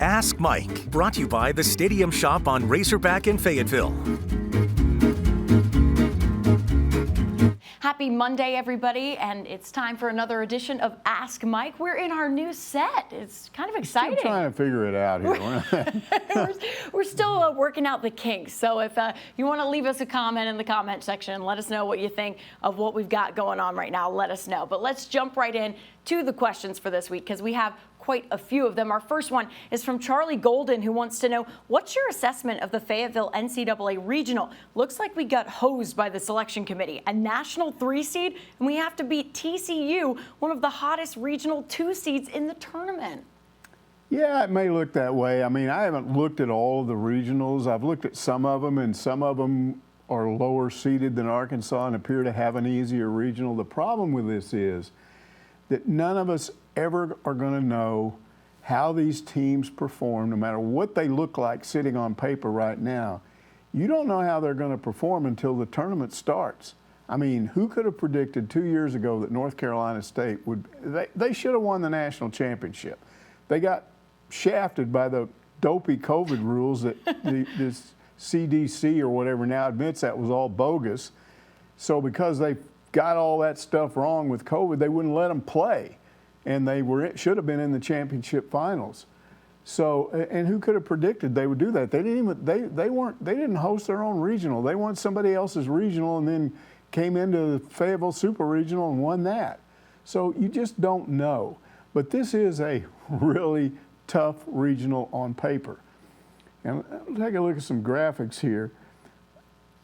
Ask Mike, brought to you by the Stadium Shop on Razorback in Fayetteville. Happy Monday, everybody, and it's time for another edition of Ask Mike. We're in our new set. It's kind of exciting. Still trying to figure it out here. We're still working out the kinks. So if you want to leave us a comment in the comment section and let us know what you think of what we've got going on right now, let us know. But let's jump right in to the questions for this week because we have quite a few of them. Our first one is from Charlie Golden, who wants to know, what's your assessment of the Fayetteville NCAA Regional? Looks like we got hosed by the selection committee, a national 3 seed, and we have to beat TCU, one of the hottest regional 2 seeds in the tournament. Yeah, it may look that way. I mean, I haven't looked at all of the regionals. I've looked at some of them, and some of them are lower seeded than Arkansas and appear to have an easier regional. The problem with this is that none of us ever are going to know how these teams perform, no matter what they look like sitting on paper right now. You don't know how they're going to perform until the tournament starts. I mean, who could have predicted 2 years ago that North Carolina State would, they should have won the national championship. They got shafted by the dopey COVID rules that this CDC or whatever now admits that was all bogus. So because they got all that stuff wrong with COVID, they wouldn't let them play. And they should have been in the championship finals. So, and who could have predicted they would do that? They didn't host their own regional. They won somebody else's regional and then came into the Fayetteville Super Regional and won that. So you just don't know. But this is a really tough regional on paper. And take a look at some graphics here.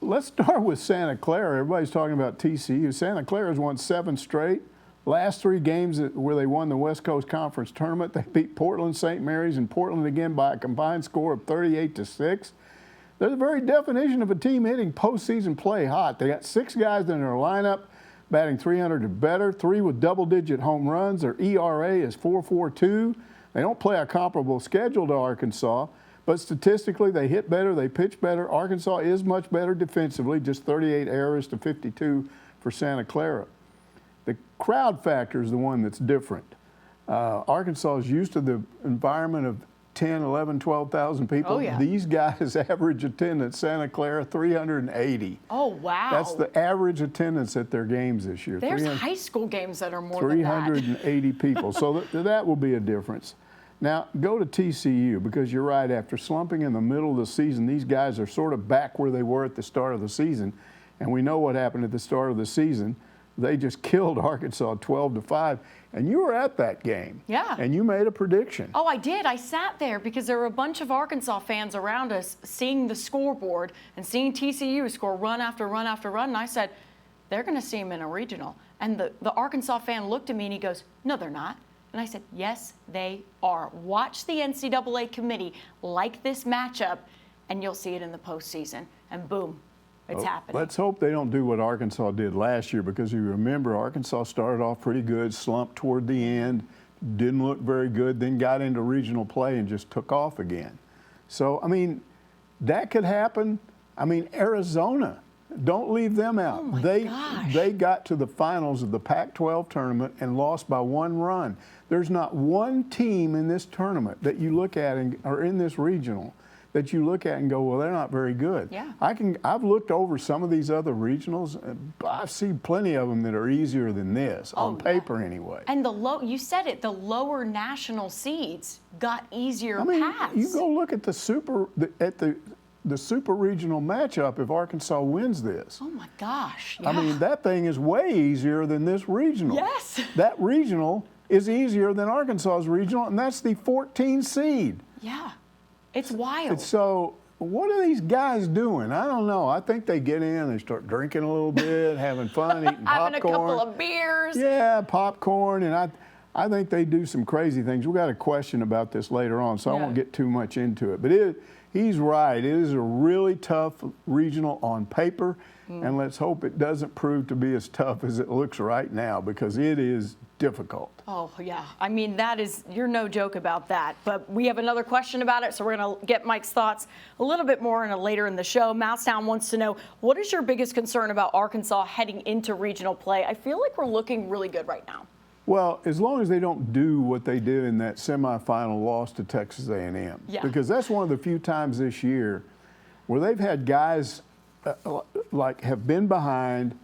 Let's start with Santa Clara. Everybody's talking about TCU. Santa Clara's won 7 straight. Last 3 games where they won the West Coast Conference Tournament, they beat Portland St. Mary's and Portland again by a combined score of 38-6. They're the very definition of a team hitting postseason play hot. They got 6 guys in their lineup batting 300 or better, 3 with double-digit home runs. Their ERA is 4.42. They don't play a comparable schedule to Arkansas, but statistically they hit better, they pitch better. Arkansas is much better defensively, just 38 errors to 52 for Santa Clara. The crowd factor is the one that's different. Arkansas is used to the environment of 10, 11, 12,000 people. Oh, yeah. These guys average attendance, Santa Clara, 380. Oh, wow. That's the average attendance at their games this year. There's high school games that are more than that. 380 people. So that will be a difference. Now, go to TCU, because you're right, after slumping in the middle of the season, these guys are sort of back where they were at the start of the season. And we know what happened at the start of the season. They just killed Arkansas 12-5, and you were at that game. Yeah. And you made a prediction. Oh, I did. I sat there because there were a bunch of Arkansas fans around us seeing the scoreboard and seeing TCU score run after run after run, and I said, they're going to see them in a regional. And the Arkansas fan looked at me and he goes, no, they're not. And I said, yes, they are. Watch the NCAA committee like this matchup, and you'll see it in the postseason. And boom. It's happening. Let's hope they don't do what Arkansas did last year, because you remember Arkansas started off pretty good, slumped toward the end, didn't look very good, then got into regional play and just took off again. So, I mean, that could happen. I mean, Arizona, don't leave them out. Oh my gosh. They got to the finals of the Pac-12 tournament and lost by 1 run. There's not one team in this tournament that you look at or in this regional that you look at and go, well, they're not very good. Yeah. I've looked over some of these other regionals. I've seen plenty of them that are easier than this, on paper anyway. And you said it, the lower national seeds got easier paths. You go look at the super regional matchup if Arkansas wins this. Oh my gosh. Yeah. I mean, that thing is way easier than this regional. Yes. That regional is easier than Arkansas's regional, and that's the 14 seed. Yeah. It's wild. So what are these guys doing? I don't know. I think they get in, they start drinking a little bit, having fun, eating popcorn. Having a couple of beers. Yeah, popcorn. And I think they do some crazy things. We got a question about this later on, so I won't get too much into it. But he's right. It is a really tough regional on paper, and let's hope it doesn't prove to be as tough as it looks right now, because it is difficult. Oh, yeah. I mean, you're no joke about that. But we have another question about it, so we're going to get Mike's thoughts a little bit more later in the show. Mousetown wants to know, what is your biggest concern about Arkansas heading into regional play? I feel like we're looking really good right now. Well, as long as they don't do what they did in that semifinal loss to Texas A&M. Yeah. Because that's one of the few times this year where they've had guys like have been behind,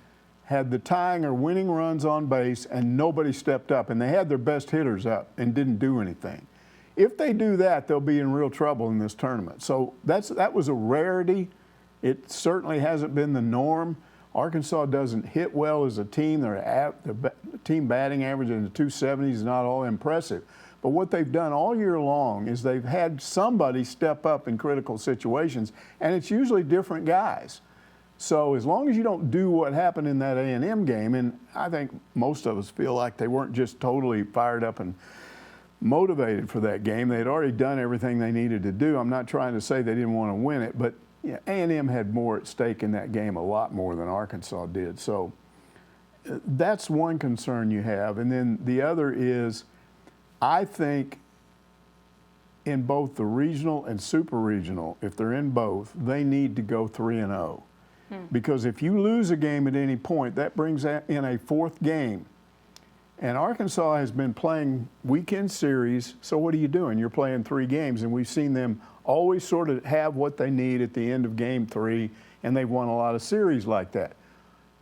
had the tying or winning runs on base, and nobody stepped up. And they had their best hitters up and didn't do anything. If they do that, they'll be in real trouble in this tournament. So that was a rarity. It certainly hasn't been the norm. Arkansas doesn't hit well as a team. Their team batting average in the 270s is not all impressive. But what they've done all year long is they've had somebody step up in critical situations, and it's usually different guys. So as long as you don't do what happened in that A&M game, and I think most of us feel like they weren't just totally fired up and motivated for that game. They had already done everything they needed to do. I'm not trying to say they didn't want to win it, but yeah, A&M had more at stake in that game, a lot more than Arkansas did. So that's one concern you have. And then the other is, I think in both the regional and super regional, if they're in both, they need to go 3-0. Because if you lose a game at any point, that brings in a fourth game. And Arkansas has been playing weekend series, so what are you doing? You're playing 3 games, and we've seen them always sort of have what they need at the end of game 3, and they've won a lot of series like that.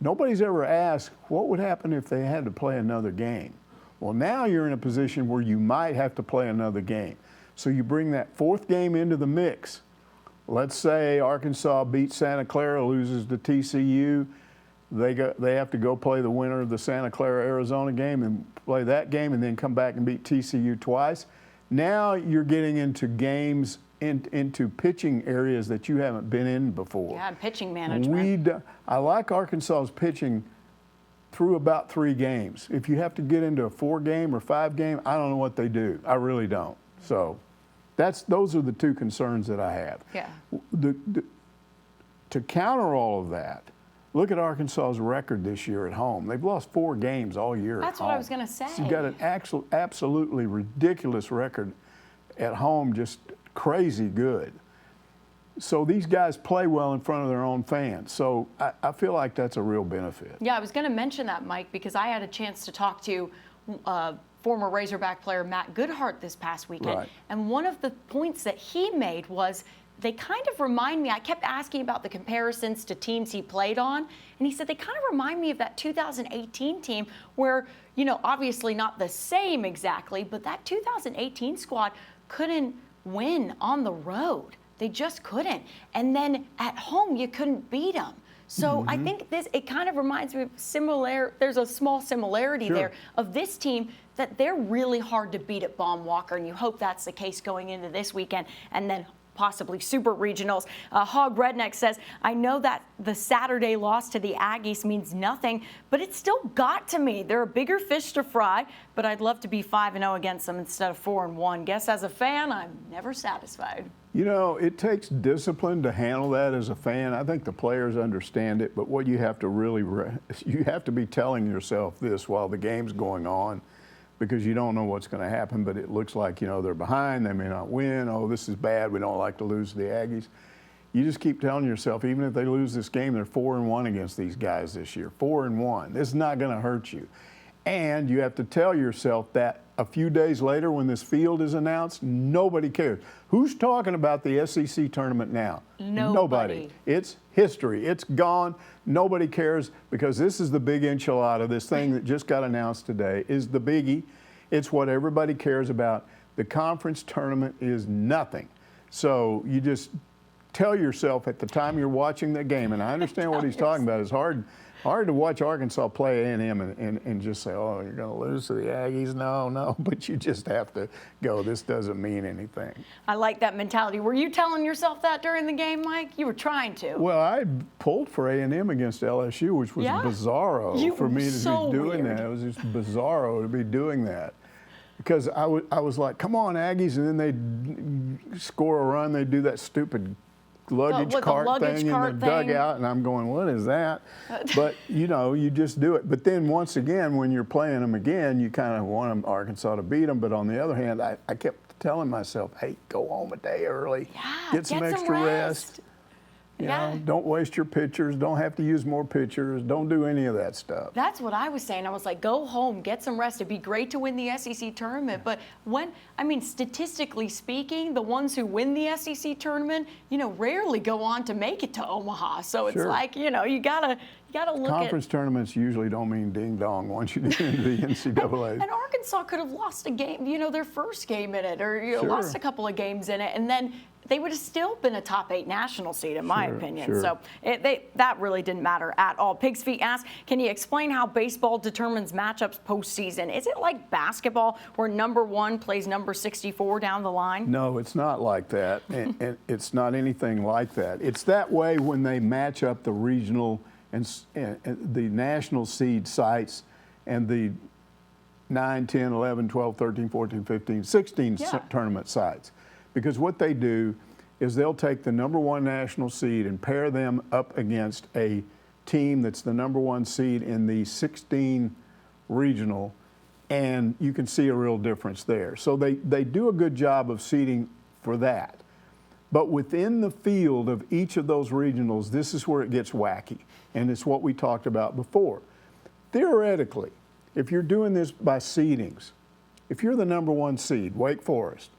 Nobody's ever asked, what would happen if they had to play another game? Well, now you're in a position where you might have to play another game. So you bring that fourth game into the mix. Let's say Arkansas beats Santa Clara, loses to TCU. They have to go play the winner of the Santa Clara-Arizona game and play that game and then come back and beat TCU twice. Now you're getting into games, into pitching areas that you haven't been in before. Yeah, pitching management. I like Arkansas's pitching through about 3 games. If you have to get into a 4-game or 5-game, I don't know what they do. I really don't. So those are the 2 concerns that I have. Yeah. To counter all of that, look at Arkansas's record this year at home. They've lost 4 games all year That's at home. what I was going to say. So you've got an absolutely ridiculous record at home, just crazy good. So these guys play well in front of their own fans. So I feel like that's a real benefit. Yeah, I was going to mention that, Mike, because I had a chance to talk to former Razorback player Matt Goodhart this past weekend. Right. And one of the points that he made was they kind of remind me, I kept asking about the comparisons to teams he played on, and he said they kind of remind me of that 2018 team where, you know, obviously not the same exactly, but that 2018 squad couldn't win on the road. They just couldn't. And then at home, you couldn't beat them. So I think it kind of reminds me of there's a small similarity there of this team that they're really hard to beat at Baum Walker, and you hope that's the case going into this weekend and then possibly super regionals. Hog Redneck says, I know that the Saturday loss to the Aggies means nothing, but it still got to me. They're a bigger fish to fry, but I'd love to be 5-0 against them instead of 4-1. Guess as a fan, I'm never satisfied. You know, it takes discipline to handle that as a fan. I think the players understand it, but what you have to really, you have to be telling yourself this while the game's going on, because you don't know what's going to happen, but it looks like, you know, they're behind, they may not win, oh, this is bad, we don't like to lose to the Aggies. You just keep telling yourself, even if they lose this game, they're 4-1 against these guys this year, 4-1. This is not going to hurt you. And you have to tell yourself that a few days later when this field is announced, nobody cares. Who's talking about the SEC tournament now? Nobody. It's history. It's gone. Nobody cares, because this is the big enchilada. This thing that just got announced today is the biggie. It's what everybody cares about. The conference tournament is nothing. So you just tell yourself at the time you're watching the game, and I understand what he's talking about. It's hard to watch Arkansas play A&M and just say, oh, you're going to lose to the Aggies. No, but you just have to go, this doesn't mean anything. I like that mentality. Were you telling yourself that during the game, Mike? You were trying to. Well, I pulled for A&M against LSU, which was bizarro for me to be doing that. It was just bizarro to be doing that. Because I was like, come on, Aggies, and then they'd score a run, they'd do that stupid luggage cart thing in the dugout, and I'm going, what is that? But, you know, you just do it. But then once again, when you're playing them again, you kind of want Arkansas to beat them. But on the other hand, I kept telling myself, hey, go home a day early, get some extra rest. You know, don't waste your pitchers. Don't have to use more pitchers. Don't do any of that stuff. That's what I was saying. I was like, go home, get some rest. It'd be great to win the SEC tournament. But statistically speaking, the ones who win the SEC tournament, rarely go on to make it to Omaha. So it's like, you gotta look Conference tournaments usually don't mean ding dong once you get into the NCAA. And Arkansas could have lost a game, their first game in it, or lost a couple of games in it, and then they would have still been a top 8 national seed, in my opinion. So that really didn't matter at all. Pigs Feet asks, can you explain how baseball determines matchups postseason? Is it like basketball where number 1 plays number 64 down the line? No, it's not like that. and it's not anything like that. It's that way when they match up the regional and the national seed sites and the 9, 10, 11, 12, 13, 14, 15, 16 tournament sites. Because what they do is they'll take the number 1 national seed and pair them up against a team that's the number 1 seed in the 16 regional, and you can see a real difference there. So they do a good job of seeding for that. But within the field of each of those regionals, this is where it gets wacky, and it's what we talked about before. Theoretically, if you're doing this by seedings, if you're the number 1 seed, Wake Forest,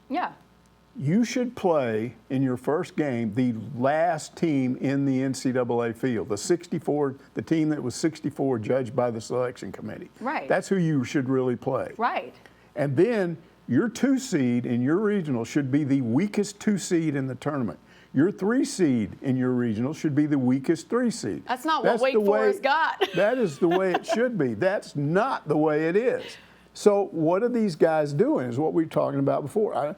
you should play in your first game the last team in the NCAA field, the team that was 64 judged by the selection committee. Right. That's who you should really play. Right. And then your 2 seed in your regional should be the weakest 2 seed in the tournament. Your 3 seed in your regional should be the weakest 3 seed. That's not what Wake Forest got. That is the way it should be. That's not the way it is. So what are these guys doing is what we were talking about before.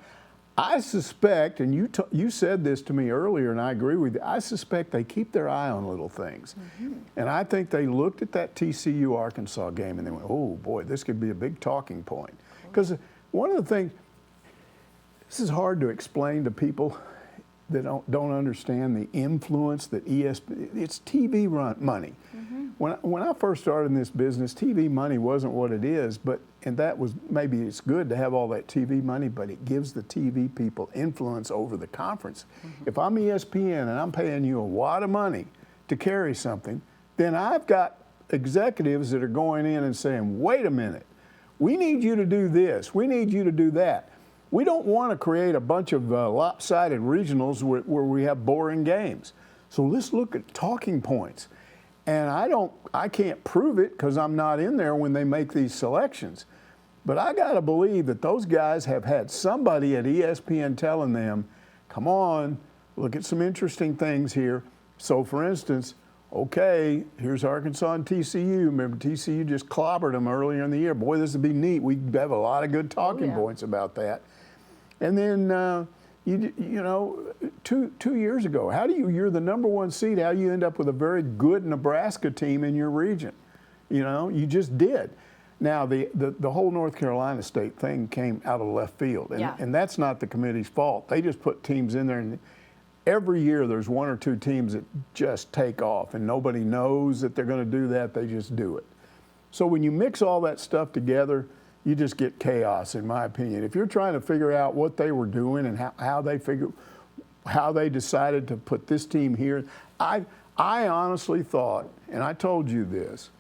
I suspect, and you said this to me earlier, and I agree with you, I suspect they keep their eye on little things. And I think they looked at that TCU-Arkansas game and they went, oh, boy, this could be a big talking point. Because one of the things, this is hard to explain to people that don't understand the influence that ESPN, it's TV money. When I first started in this business, TV money wasn't what it is, and that was, maybe it's good to have all that TV money, but it gives the TV people influence over the conference. If I'm ESPN and I'm paying you a wad of money to carry something, then I've got executives that are going in and saying, wait a minute, we need you to do this, we need you to do that. We don't want to create a bunch of lopsided regionals where we have boring games. So let's look at talking points. And I can't prove it because I'm not in there when they make these selections. But I got to believe that those guys have had somebody at ESPN telling them, come on, look at some interesting things here. So for instance, okay, here's Arkansas and TCU. Remember, TCU just clobbered them earlier in the year. Boy, this would be neat. We have a lot of good talking points about that. And then, you know, two years ago, you're the number 1 seed, how do you end up with a very good Nebraska team in your region? You know, you just did. Now, the whole North Carolina State thing came out of left field, and that's not the committee's fault. They just put teams in there, and every year there's 1 or 2 teams that just take off, and nobody knows that they're going to do that. They just do it. So when you mix all that stuff together, you just get chaos, in my opinion. If you're trying to figure out what they were doing and how they decided to put this team here, I honestly thought, and I told you this,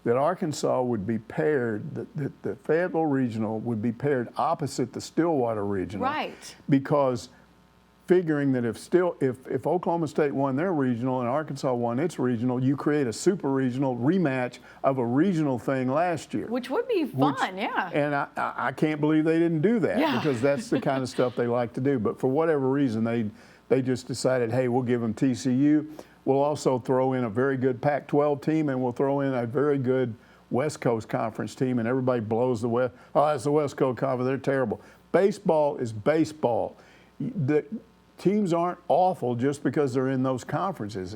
that Arkansas would be paired, that the Fayetteville Regional would be paired opposite the Stillwater Regional. Right. Because figuring that if Oklahoma State won their regional and Arkansas won its regional, you create a super regional rematch of a regional thing last year. Which would be fun, yeah. And I can't believe they didn't do that because that's the kind of stuff they like to do. But for whatever reason, they just decided, hey, we'll give them TCU. We'll also throw in a very good Pac-12 team, and we'll throw in a very good West Coast Conference team, and everybody blows the West. Oh, that's the West Coast Conference. They're terrible. Baseball is baseball. The teams aren't awful just because they're in those conferences.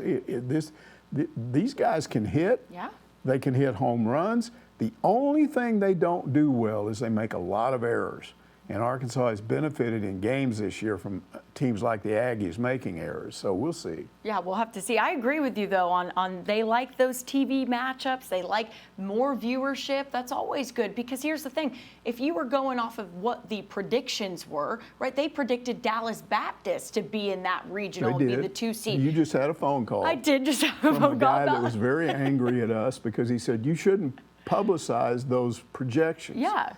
These guys can hit. Yeah. They can hit home runs. The only thing they don't do well is they make a lot of errors. And Arkansas has benefited in games this year from teams like the Aggies making errors. So we'll see. Yeah, we'll have to see. I agree with you, though, on they like those TV matchups. They like more viewership. That's always good because here's the thing. If you were going off of what the predictions were, right, they predicted Dallas Baptist to be in that regional, be the 2 seed. You just had a phone call. I did just have a from phone a call guy about that was very angry at us because he said, you shouldn't publicize those projections. Yeah.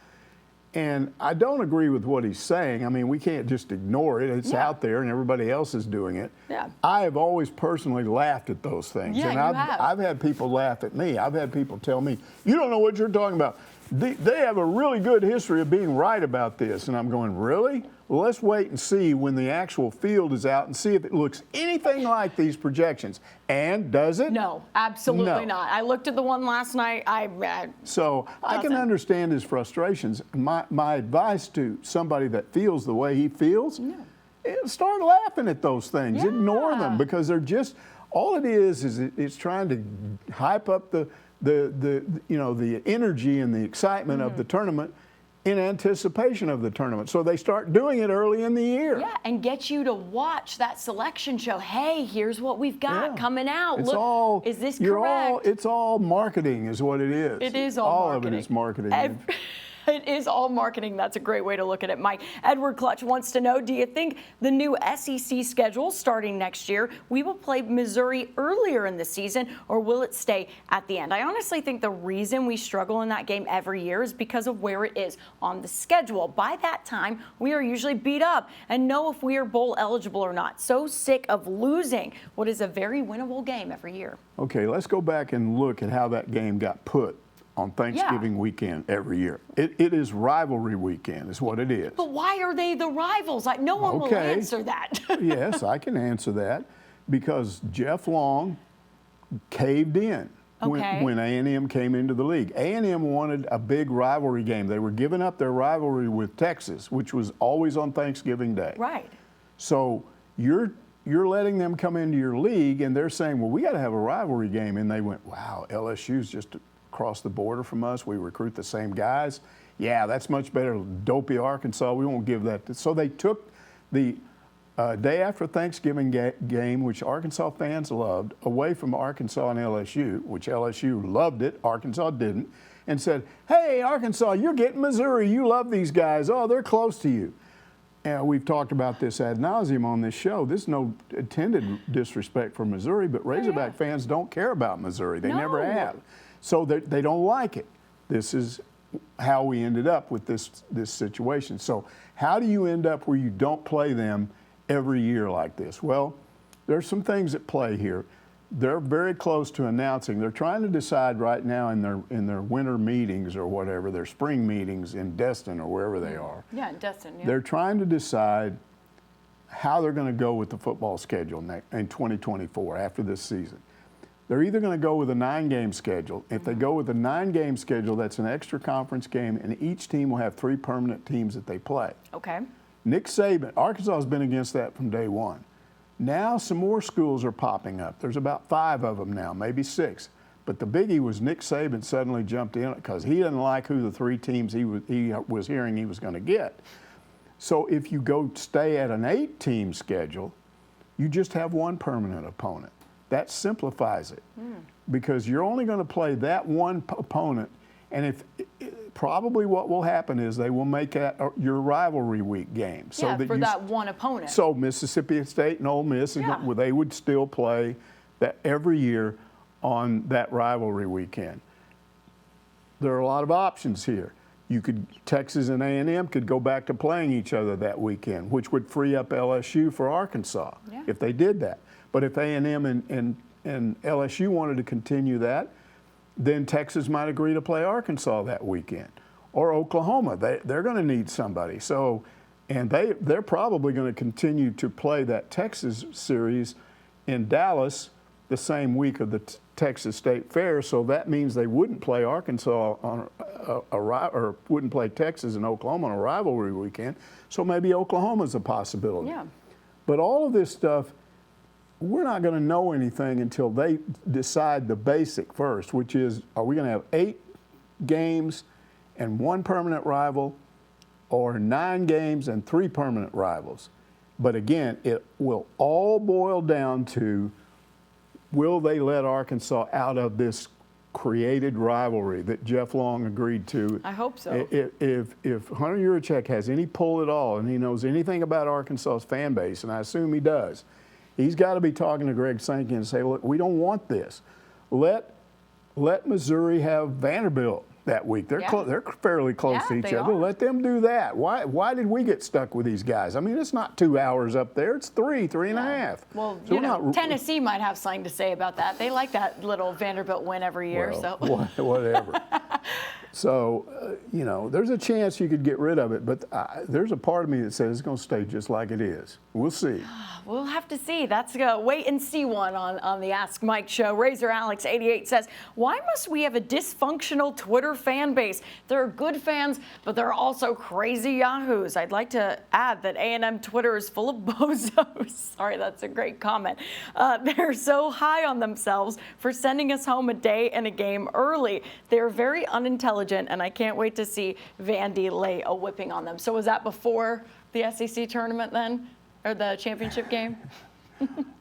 And I don't agree with what he's saying. I mean, we can't just ignore it. It's out there and everybody else is doing it. Yeah. I have always personally laughed at those things. Yeah, and you I've had people laugh at me. I've had people tell me, you don't know what you're talking about. They have a really good history of being right about this. And I'm going, really? Well, let's wait and see when the actual field is out and see if it looks anything like these projections. And does it? No, absolutely not. I looked at the one last night. So I can understand his frustrations. My advice to somebody that feels the way he feels, start laughing at those things. Yeah. Ignore them because they're just, all it is it's trying to hype up the energy and the excitement of the tournament in anticipation of the tournament. So they start doing it early in the year. Yeah, and get you to watch that selection show. Hey, here's what we've got coming out. It's Look, all, is this correct? It's all marketing is what it is. It is all marketing. All of it is marketing. It is all marketing. That's a great way to look at it, Mike. Edward Clutch wants to know, do you think the new SEC schedule starting next year, we will play Missouri earlier in the season, or will it stay at the end? I honestly think the reason we struggle in that game every year is because of where it is on the schedule. By that time, we are usually beat up and know if we are bowl eligible or not. So sick of losing what is a very winnable game every year. Okay, let's go back and look at how that game got put on Thanksgiving weekend every year. It is rivalry weekend is what it is. But why are they the rivals? No one will answer that. Yes, I can answer that because Jeff Long caved in when A&M came into the league. A&M wanted a big rivalry game. They were giving up their rivalry with Texas, which was always on Thanksgiving Day. Right. So you're letting them come into your league and they're saying, well, we got to have a rivalry game. And they went, wow, LSU's just across the border from us. We recruit the same guys. Yeah, that's much better than dopey Arkansas. We won't give that. So they took the day after Thanksgiving game, which Arkansas fans loved, away from Arkansas and LSU, which LSU loved it, Arkansas didn't, and said, hey, Arkansas, you're getting Missouri. You love these guys. Oh, they're close to you. And we've talked about this ad nauseum on this show. This is no intended disrespect for Missouri, but Razorback fans don't care about Missouri. They never have. So they don't like it. This is how we ended up with this situation. So how do you end up where you don't play them every year like this? Well, there's some things at play here. They're very close to announcing. They're trying to decide right now in their winter meetings or whatever, their spring meetings in Destin or wherever they are. Yeah, in Destin, yeah. They're trying to decide how they're going to go with the football schedule in 2024 after this season. They're either going to go with a 9-game schedule. If they go with a 9-game schedule, that's an extra conference game, and each team will have 3 permanent teams that they play. Okay. Nick Saban, Arkansas has been against that from day one. Now some more schools are popping up. There's about 5 of them now, maybe 6. But the biggie was Nick Saban suddenly jumped in because he didn't like who the 3 teams he was hearing he was going to get. So if you stay at an 8-team schedule, you just have 1 permanent opponent. That simplifies it because you're only going to play that one opponent. And probably what will happen is they will make that your rivalry week game. So that one opponent. So Mississippi State and Ole Miss, they would still play that every year on that rivalry weekend. There are a lot of options here. Texas and A&M could go back to playing each other that weekend, which would free up LSU for Arkansas if they did that. But if A&M and LSU wanted to continue that, then Texas might agree to play Arkansas that weekend. Or Oklahoma, they're going to need somebody. So, and they're probably going to continue to play that Texas series in Dallas the same week of the Texas State Fair. So that means they wouldn't play Arkansas on or wouldn't play Texas and Oklahoma on a rivalry weekend. So maybe Oklahoma's a possibility. Yeah. But all of this stuff, we're not going to know anything until they decide the basic first, which is, are we going to have 8 games and 1 permanent rival, or 9 games and 3 permanent rivals. But again, it will all boil down to, will they let Arkansas out of this created rivalry that Jeff Long agreed to? I hope so. If Hunter Yurachek has any pull at all and he knows anything about Arkansas's fan base, and I assume he does, he's got to be talking to Greg Sankey and say, look, we don't want this. Let Missouri have Vanderbilt that week. They're they're fairly close to each other. Let them do that. Why did we get stuck with these guys? I mean, it's not 2 hours up there. It's 3 and a half. Well, so Tennessee might have something to say about that. They like that little Vanderbilt win every year. Well, so whatever. So, there's a chance you could get rid of it, but there's a part of me that says it's going to stay just like it is. We'll see. We'll have to see. That's a wait and see one on the Ask Mike show. Razor Alex 88 says, why must we have a dysfunctional Twitter fan base? There are good fans, but there are also crazy yahoos. I'd like to add that A&M Twitter is full of bozos. Sorry, that's a great comment. They're so high on themselves for sending us home a day and a game early. They're very unintelligent, and I can't wait to see Vandy lay a whipping on them. So was that before the SEC tournament then? Or the championship game?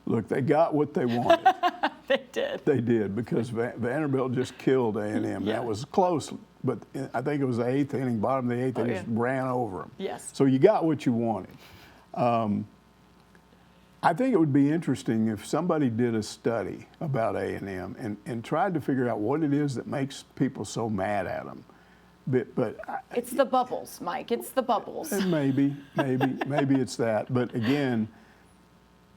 Look, they got what they wanted. They did. They did, because Vanderbilt just killed A&M. Yeah. That was close, but I think it was the 8th inning, bottom of the 8th, they just ran over them. Yes. So you got what you wanted. I think it would be interesting if somebody did a study about A&M and tried to figure out what it is that makes people so mad at them. But it's the bubbles, Mike. It's the bubbles. Maybe it's that. But again,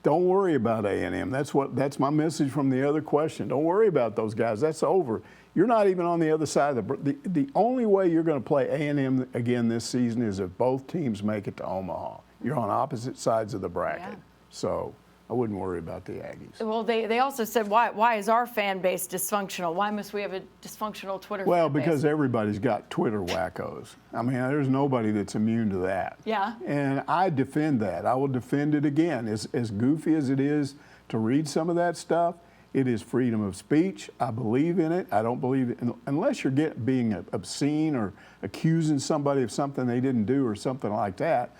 don't worry about A&M. That's my message from the other question. Don't worry about those guys. That's over. You're not even on the other side of the only way you're going to play A&M again this season is if both teams make it to Omaha. You're on opposite sides of the bracket. Yeah. So I wouldn't worry about the Aggies. Well, they also said, why is our fan base dysfunctional? Why must we have a dysfunctional Twitter Well, fan base? because everybody's got Twitter wackos. I mean, there's nobody that's immune to that. Yeah. And I defend that. I will defend it again. As goofy as it is to read some of that stuff, it is freedom of speech. I believe in it. I don't believe it unless you're being obscene or accusing somebody of something they didn't do or something like that.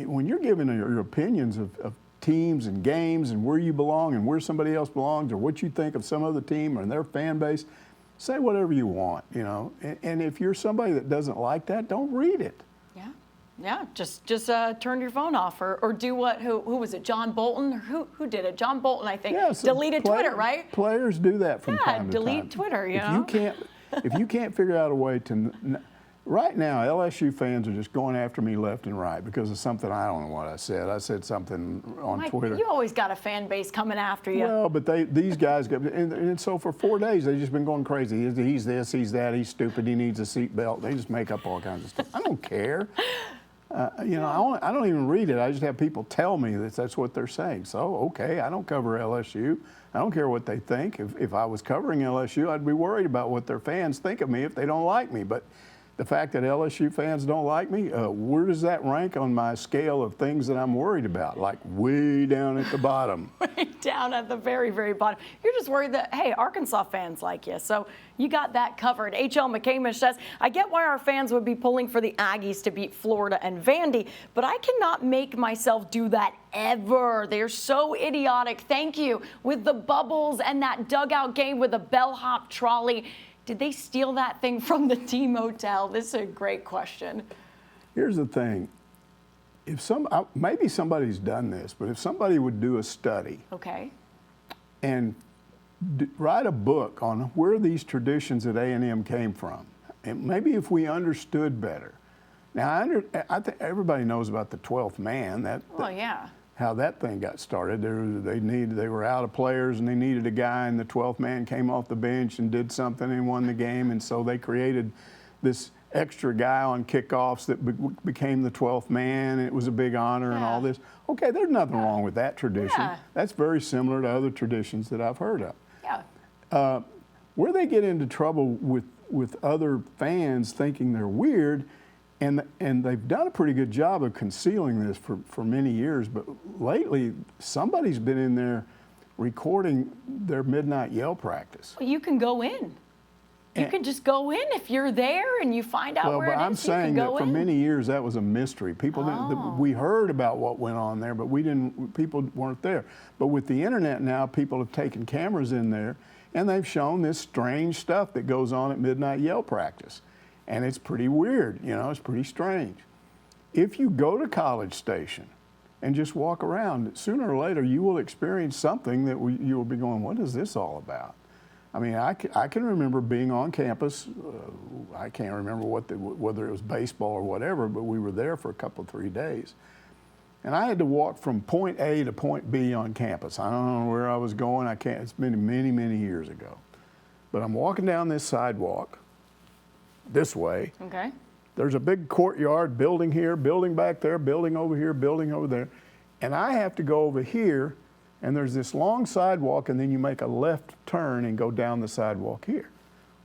When you're giving your opinions of teams and games and where you belong and where somebody else belongs or what you think of some other team or their fan base, say whatever you want, And if you're somebody that doesn't like that, don't read it. Yeah. Just turn your phone off or do what? Who was it? John Bolton? Or who did it? John Bolton, I think. Yeah, deleted Twitter, right? Players do that from time to time. Delete Twitter. If you can't figure out a way to. Right now, LSU fans are just going after me left and right because of something I don't know what I said. I said something on Mike, Twitter. You always got a fan base coming after you. Well, but these guys and so for 4 days they've just been going crazy. He's this, he's that, he's stupid, he needs a seatbelt. They just make up all kinds of stuff. I don't care. I don't even read it. I just have people tell me that's what they're saying. So okay, I don't cover LSU. I don't care what they think. If I was covering LSU, I'd be worried about what their fans think of me if they don't like me. But the fact that LSU fans don't like me, where does that rank on my scale of things that I'm worried about? Like way down at the bottom. Way down at the very, very bottom. You're just worried that, hey, Arkansas fans like you. So you got that covered. H.L. McCamish says, I get why our fans would be pulling for the Aggies to beat Florida and Vandy, but I cannot make myself do that ever. They're so idiotic. Thank you. With the bubbles and that dugout game with the bellhop trolley. Did they steal that thing from the team hotel? This is a great question. Here's the thing. Maybe somebody's done this, but if somebody would do a study and write a book on where these traditions at A&M came from, and maybe if we understood better. Now, I think everybody knows about the 12th man. How that thing got started. They were out of players and they needed a guy, and the 12th man came off the bench and did something and won the game, and so they created this extra guy on kickoffs that became the 12th man. And it was a big honor and all this. Okay, there's nothing wrong with that tradition. That's very similar to other traditions that I've heard of. Where they get into trouble with other fans thinking they're weird, and they've done a pretty good job of concealing this for many years, but lately somebody's been in there recording their midnight yell practice. Well, you can go in. you can just go in if you're there and you find out where it is. Well, but I'm saying that for in. many years that was a mystery. People didn't, we heard about what went on there, but people weren't there. But with the internet now, people have taken cameras in there and they've shown this strange stuff that goes on at midnight yell practice. And it's pretty weird, you know, it's pretty strange. If you go to College Station and just walk around, sooner or later you will experience something that you will be going, what is this all about? I mean, I can remember being on campus. I can't remember whether it was baseball or whatever, but we were there for a couple, 3 days. And I had to walk from point A to point B on campus. I don't know where I was going. It's been many, many years ago. But I'm walking down this sidewalk this way. Okay. There's a big courtyard, building here, building back there, building over here, building over there. And I have to go over here, and there's this long sidewalk, and then you make a left turn and go down the sidewalk here.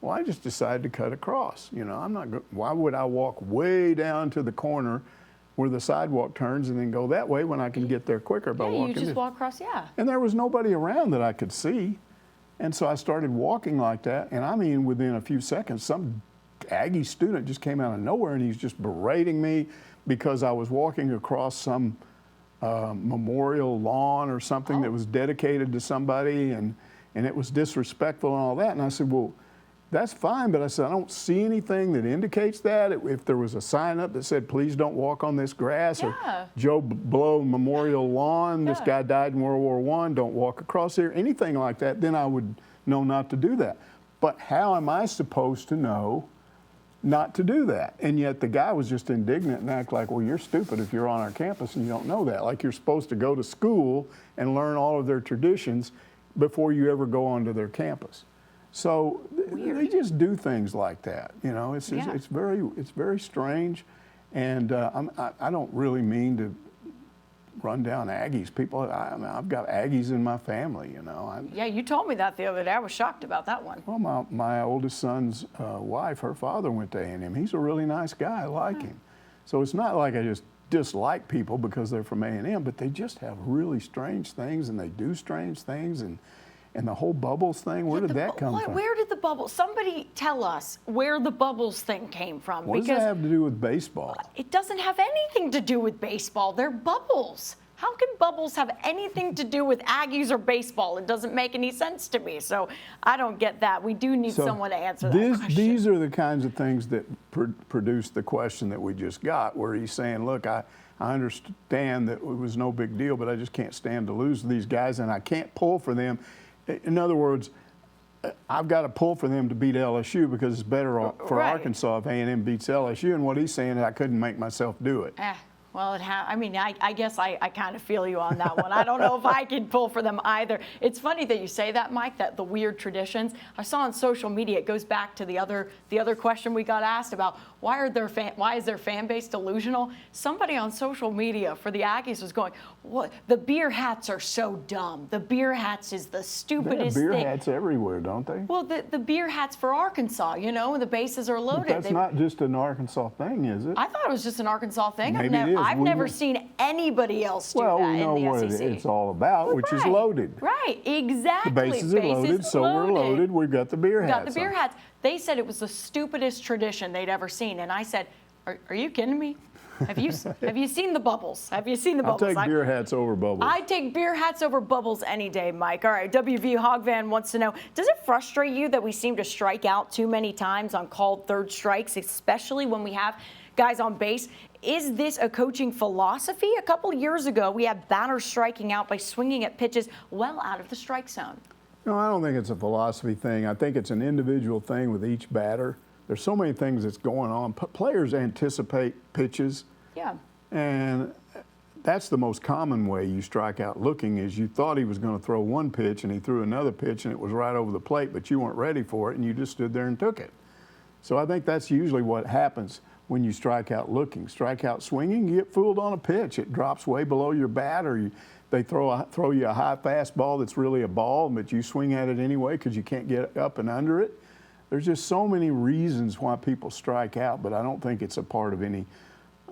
Well, I just decided to cut across. You know, why would I walk way down to the corner where the sidewalk turns and then go that way when I can get there quicker by walking? You just walk across, yeah. And there was nobody around that I could see. And so I started walking like that, and I mean, within a few seconds, some Aggie student just came out of nowhere and he's just berating me because I was walking across some memorial lawn or something that was dedicated to somebody, and it was disrespectful and all that. And I said, well, that's fine, but I said, I don't see anything that indicates that. If there was a sign up that said, please don't walk on this grass, or Joe Blow Memorial Lawn, this guy died in World War I, don't walk across here, anything like that, then I would know not to do that. But how am I supposed to know not to do that? And yet the guy was just indignant and act like, well, you're stupid if you're on our campus and you don't know that. Like you're supposed to go to school and learn all of their traditions before you ever go onto their campus. So they just do things like that. You know, it's very strange, and I don't really mean to run down Aggies. People, I've got Aggies in my family, you know. Yeah, you told me that the other day. I was shocked about that one. Well, my oldest son's wife, her father went to A&M. He's a really nice guy. I like him. So it's not like I just dislike people because they're from A&M, but they just have really strange things, and they do strange things, and the whole Bubbles thing, where did that come from? Where did the Bubbles, somebody tell us where the Bubbles thing came from. What does that have to do with baseball? It doesn't have anything to do with baseball. They're Bubbles. How can Bubbles have anything to do with Aggies or baseball? It doesn't make any sense to me. So I don't get that. We do need someone to answer that question. These are the kinds of things that produce the question that we just got, where he's saying, look, I understand that it was no big deal, but I just can't stand to lose to these guys, and I can't pull for them. In other words, I've got to pull for them to beat LSU because it's better for Arkansas if A&M beats LSU. And what he's saying is I couldn't make myself do it. Well, I guess I kind of feel you on that one. I don't know if I can pull for them either. It's funny that you say that, Mike, that the weird traditions. I saw on social media, it goes back to the other question we got asked about, why is their fan base delusional? Somebody on social media for the Aggies was going, what? The beer hats are so dumb. The beer hats is the stupidest thing. They have beer hats everywhere, don't they? Well, the beer hats for Arkansas, you know, when the bases are loaded. But that's not just an Arkansas thing, is it? I thought it was just an Arkansas thing. Maybe it is. I've never seen anybody else do that in the SEC. Well, we know what it's all about, which is loaded. Right, exactly. The bases are loaded, so we're loaded. We've got the beer hats. Got the beer hats. They said it was the stupidest tradition they'd ever seen, and I said, "Are you kidding me? Have you seen the Bubbles? Have you seen the Bubbles?" I'll take beer hats over Bubbles. I'd take beer hats over Bubbles any day, Mike. All right, WV Hogvan wants to know, does it frustrate you that we seem to strike out too many times on called third strikes, especially when we have guys on base? Is this a coaching philosophy? A couple years ago, we had batters striking out by swinging at pitches well out of the strike zone. No, I don't think it's a philosophy thing. I think it's an individual thing with each batter. There's so many things that's going on. Players anticipate pitches. Yeah. And that's the most common way you strike out looking, is you thought he was going to throw one pitch and he threw another pitch and it was right over the plate, but you weren't ready for it and you just stood there and took it. So I think that's usually what happens when you strike out looking. Strike out swinging, you get fooled on a pitch. It drops way below your bat, or they throw you a high fastball that's really a ball, but you swing at it anyway because you can't get up and under it. There's just so many reasons why people strike out, but I don't think it's a part of any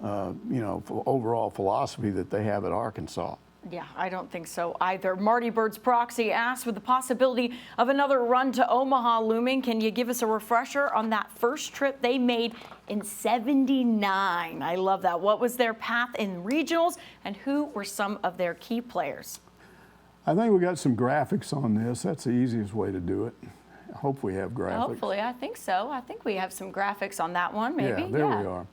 overall philosophy that they have at Arkansas. Yeah, I don't think so either. Marty Bird's Proxy asks, with the possibility of another run to Omaha looming, can you give us a refresher on that first trip they made in '79? I love that. What was their path in regionals, and who were some of their key players? I think we got some graphics on this. That's the easiest way to do it. I hope we have graphics. Hopefully, I think so. I think we have some graphics on that one, maybe. Yeah, there we are.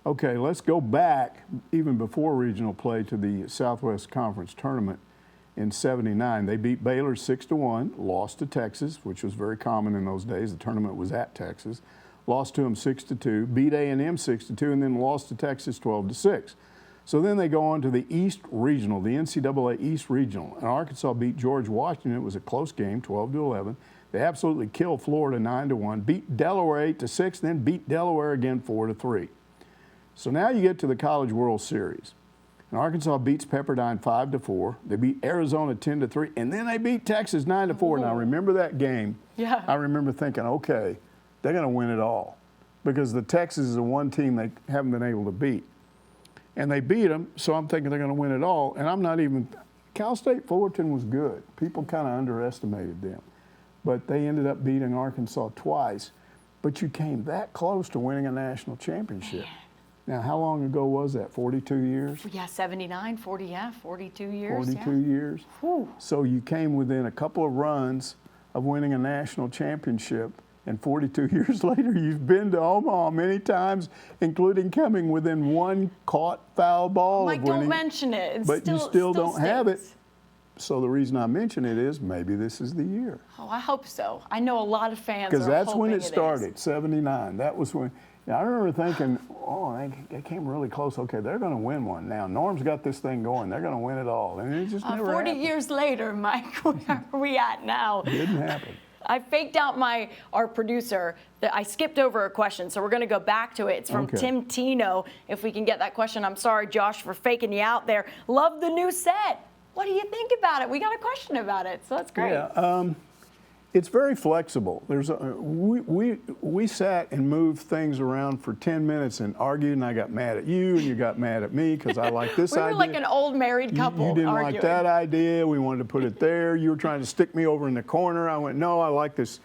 Okay, let's go back even before regional play to the Southwest Conference tournament in '79. They beat Baylor 6-1, lost to Texas, which was very common in those days. The tournament was at Texas. Lost to them 6-2, beat A&M 6-2, and then lost to Texas 12-6. So then they go on to the East Regional, the NCAA East Regional. And Arkansas beat George Washington. It was a close game, 12-11. They absolutely killed Florida 9-1, beat Delaware 8-6, then beat Delaware again 4-3. So now you get to the College World Series. And Arkansas beats Pepperdine 5-4. They beat Arizona 10-3, and then they beat Texas 9-4. Now remember that game? Yeah. I remember thinking, okay, they're going to win it all, because the Texas is the one team they haven't been able to beat. And they beat them, so I'm thinking they're going to win it all. And I'm not even – Cal State Fullerton was good. People kind of underestimated them. But they ended up beating Arkansas twice. But you came that close to winning a national championship. Now, how long ago was that? 42 years? Yeah, 79, 40, yeah, 42 years. 42 years. Whew. So you came within a couple of runs of winning a national championship. And 42 years later, you've been to Omaha many times, including coming within one caught foul ball Mike, of winning. don't mention it. It's but you still don't have it. stinks. So the reason I mention it is maybe this is the year. Oh, I hope so. I know a lot of fans Because are that's when hoping it started, is. '79. That was when. I remember thinking, oh, they came really close. Okay, they're going to win one. Now, Norm's got this thing going. They're going to win it all. And it just never 40 happened. years later, Mike, where are we at now? Didn't happen. I faked out our producer that I skipped over a question, so we're going to go back to it. It's from Okay. Tim Tino. If we can get that question, I'm sorry, Josh, for faking you out there. Love the new set. What do you think about it? We got a question about it, so that's great. Yeah, it's very flexible. There's we sat and moved things around for 10 minutes and argued, and I got mad at you, and you got mad at me because I like this we idea. were like an old married couple. You didn't arguing. like that idea. We wanted to put it there. You were trying to stick me over in the corner. I went, no, I like this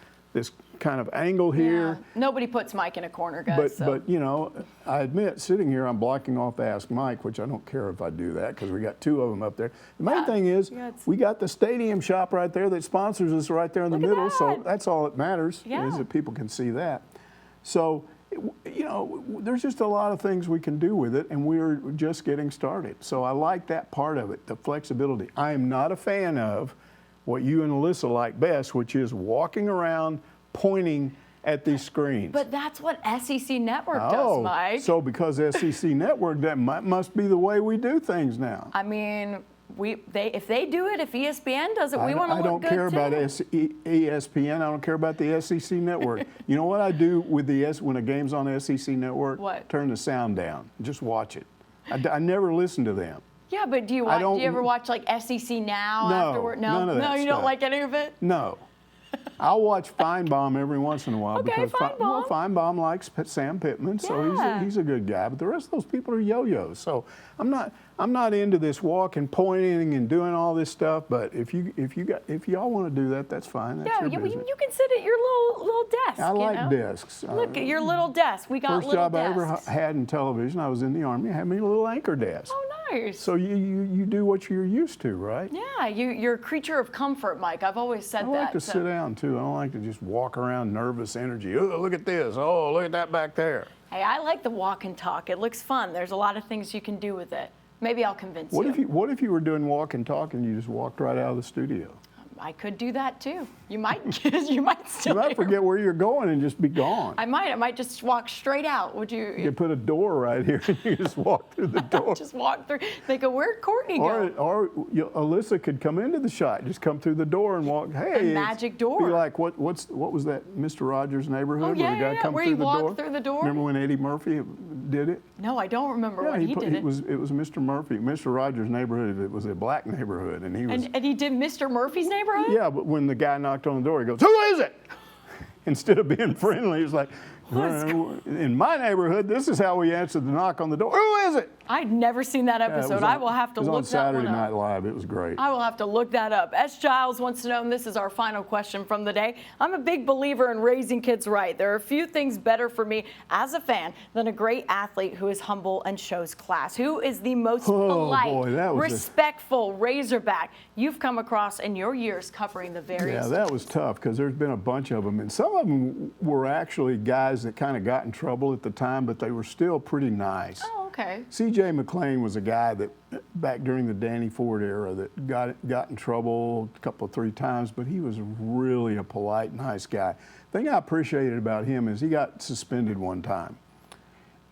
kind of angle here. Yeah. Nobody puts Mike in a corner, guys. But you know, I admit, sitting here, I'm blocking off Ask Mike, which I don't care if I do that because we got two of them up there. The main thing is, we got the stadium shop right there that sponsors us right there in the middle. So that's all that matters is that people can see that. So, you know, there's just a lot of things we can do with it, and we're just getting started. So I like that part of it, the flexibility. I am not a fan of what you and Alyssa like best, which is walking around pointing at these screens. But that's what SEC Network does, Mike. So because SEC Network, that must be the way we do things now. I mean, if they do it, if ESPN does it, we want to look good I don't care about ESPN. I don't care about the SEC Network. You know what I do with when a game's on the SEC Network? What? Turn the sound down. Just watch it. I never listen to them. Yeah, but do you ever watch like SEC Now afterward? No, none of that no, you stuff. don't like any of it? No. I'll watch Feinbaum every once in a while because Feinbaum likes Sam Pittman, so he's a good guy. But the rest of those people are yo-yos. So I'm not into this walking, pointing, and doing all this stuff. But if y'all want to do that, that's fine. That's your business. You can sit at your little desk. I like desks. Look at your little desk. We got first little job I ever desks. had in television. I was in the Army. I had me a little anchor desk. Oh, nice. So you do what you're used to, right? Yeah, you're a creature of comfort, Mike. I've always said that. I like to sit down too. I don't like to just walk around nervous energy. Oh, look at this. Oh, look at that back there. Hey, I like the walk and talk. It looks fun. There's a lot of things you can do with it. Maybe I'll convince you. What if you were doing walk and talk and you just walked right out of the studio? I could do that too. You might you might still. You might forget where you're going and just be gone. I might just walk straight out. Would you? You could put a door right here and you just walk through the door. Just walk through. They go, where'd Courtney go? Or Alyssa could come into the shot, just come through the door and walk. Hey, a magic door. Be like what was that Mr. Rogers' Neighborhood where the guy come where through you the walk door? through the door. Remember when Eddie Murphy did it? No, I don't remember when he did it. It was Mr. Murphy, Mr. Rogers' Neighborhood. It was a black neighborhood, and he was. And he did Mr. Murphy's Neighborhood. Yeah, but when the guy knocked on the door, he goes, "Who is it?" Instead of being friendly, he's like, In my neighborhood, this is how we answered the knock on the door. Who is it? I'd never seen that episode. I will have to look that one up. It was on Saturday Night Live. It was great. I will have to look that up. S. Giles wants to know, and this is our final question from the day. I'm a big believer in raising kids right. There are a few things better for me as a fan than a great athlete who is humble and shows class. Who is the most polite, respectful Razorback you've come across in your years covering the various teams? That was tough because there's been a bunch of them. And some of them were actually guys that kind of got in trouble at the time, but they were still pretty nice. Oh, okay. C.J. McClain was a guy that, back during the Danny Ford era, that got in trouble a couple, 3 times, but he was really a polite, nice guy. The thing I appreciated about him is he got suspended one time.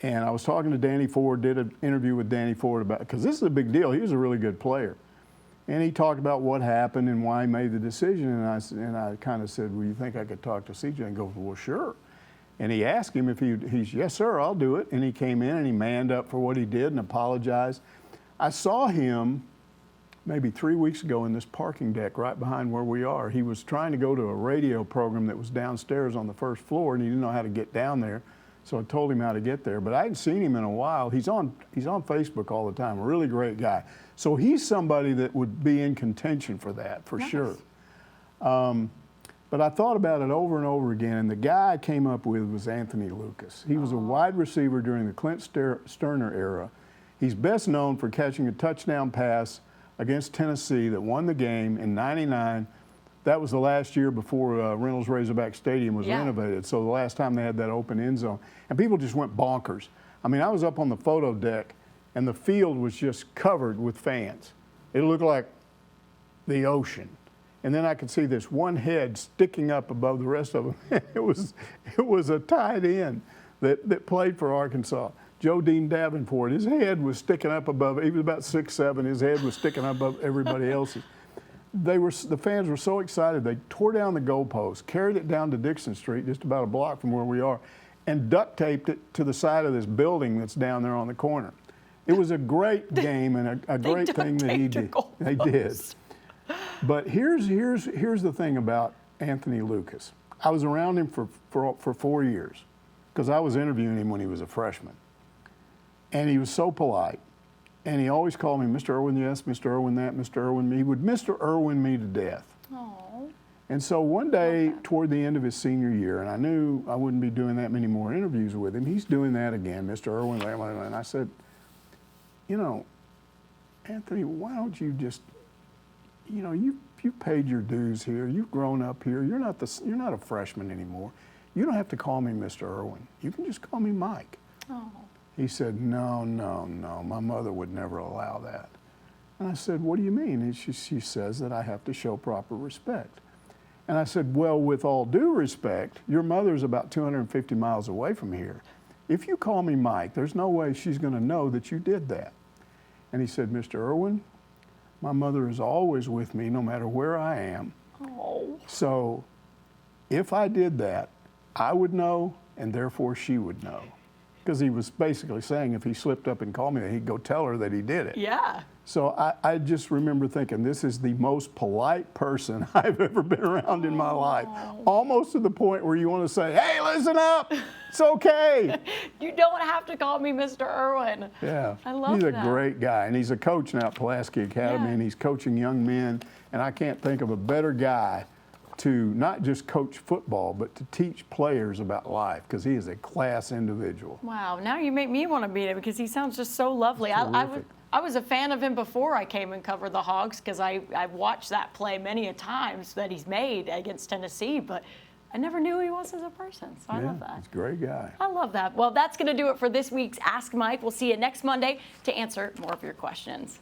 And I was talking to Danny Ford, did an interview with Danny Ford about, because this is a big deal. He was a really good player. And he talked about what happened and why he made the decision. And I kind of said, well, you think I could talk to C.J.? And he goes, well, sure. And he asked him if he's, yes, sir, I'll do it. And he came in and he manned up for what he did and apologized. I saw him maybe 3 weeks ago in this parking deck right behind where we are. He was trying to go to a radio program that was downstairs on the first floor, and he didn't know how to get down there. So I told him how to get there. But I hadn't seen him in a while. He's on Facebook all the time, a really great guy. So he's somebody that would be in contention for that, for sure. But I thought about it over and over again, and the guy I came up with was Anthony Lucas. He was a wide receiver during the Clint Sterner era. He's best known for catching a touchdown pass against Tennessee that won the game in '99. That was the last year before Reynolds Razorback Stadium was renovated, so the last time they had that open end zone. And people just went bonkers. I mean, I was up on the photo deck, and the field was just covered with fans. It looked like the ocean. And then I could see this one head sticking up above the rest of them. It was a tight end that played for Arkansas. Joe Dean Davenport, his head was sticking up above, he was about 6'7", his head was sticking up above everybody else's. The fans were so excited, they tore down the goalpost, carried it down to Dixon Street, just about a block from where we are, and duct taped it to the side of this building that's down there on the corner. It was a great game and a great thing that he did. They did. But here's the thing about Anthony Lucas. I was around him for 4 years because I was interviewing him when he was a freshman. And he was so polite. And he always called me Mr. Irwin, yes, Mr. Irwin, that, Mr. Irwin, me. He would Mr. Irwin me to death. Aww. And so one day toward the end of his senior year, and I knew I wouldn't be doing that many more interviews with him, he's doing that again, Mr. Irwin, and I said, you know, Anthony, why don't you just, you know, you paid your dues here. You've grown up here. You're not a freshman anymore. You don't have to call me Mr. Irwin. You can just call me Mike. Oh. He said, no. My mother would never allow that. And I said, what do you mean? And she says that I have to show proper respect. And I said, well, with all due respect, your mother's about 250 miles away from here. If you call me Mike, there's no way she's going to know that you did that. And he said, Mr. Irwin, my mother is always with me no matter where I am. Oh. So if I did that, I would know, and therefore she would know. Because he was basically saying if he slipped up and called me, he'd go tell her that he did it. Yeah. So I just remember thinking, this is the most polite person I've ever been around in my life. Almost to the point where you want to say, hey, listen up. It's okay. You don't have to call me Mr. Irwin. Yeah. I love that. He's a great guy. And he's a coach now at Pulaski Academy, and he's coaching young men. And I can't think of a better guy to not just coach football, but to teach players about life, because he is a class individual. Wow. Now you make me want to meet him because he sounds just so lovely. I was a fan of him before I came and covered the Hogs because I've watched that play many a times that he's made against Tennessee, but I never knew who he was as a person, so I love that. He's a great guy. I love that. Well, that's going to do it for this week's Ask Mike. We'll see you next Monday to answer more of your questions.